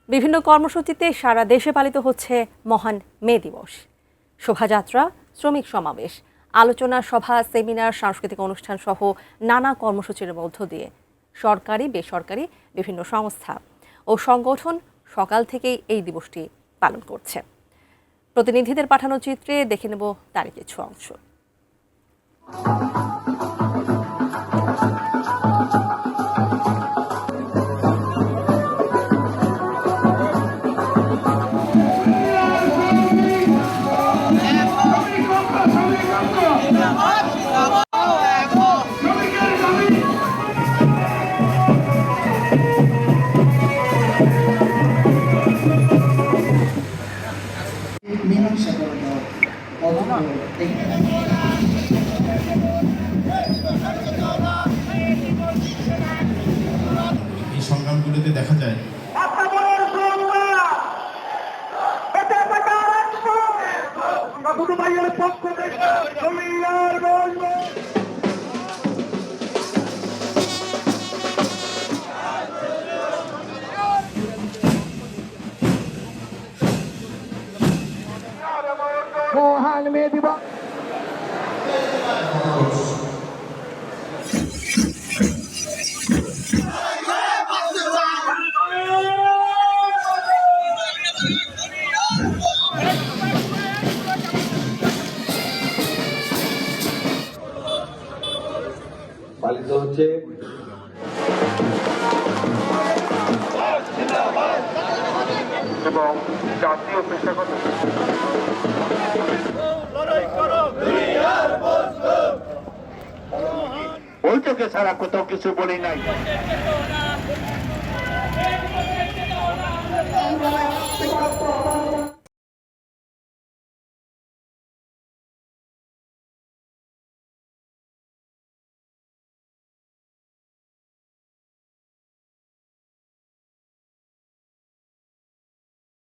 বিভিন্ন কর্মসূচিতে সারা দেশে পালিত হচ্ছে মহান মে দিবস। শোভাযাত্রা, শ্রমিক সমাবেশ, আলোচনা সভা, সেমিনার, সাংস্কৃতিক অনুষ্ঠান সহ নানা কর্মসূচির মধ্য দিয়ে সরকারি বেসরকারি বিভিন্ন সংস্থা ও সংগঠন সকাল থেকেই এই দিবসটি পালন করছে। প্রতিনিধিদের পাঠানো চিত্রে দেখে নেব তারই কিছু অংশ। এই সংগ্রামগুলোতে দেখা যায় মহান মে দিবস। পালিত হচ্ছে এবং জাতীয় পেশাগত বৈঠকে ছাড়া কোথাও কিছু বলি নাই।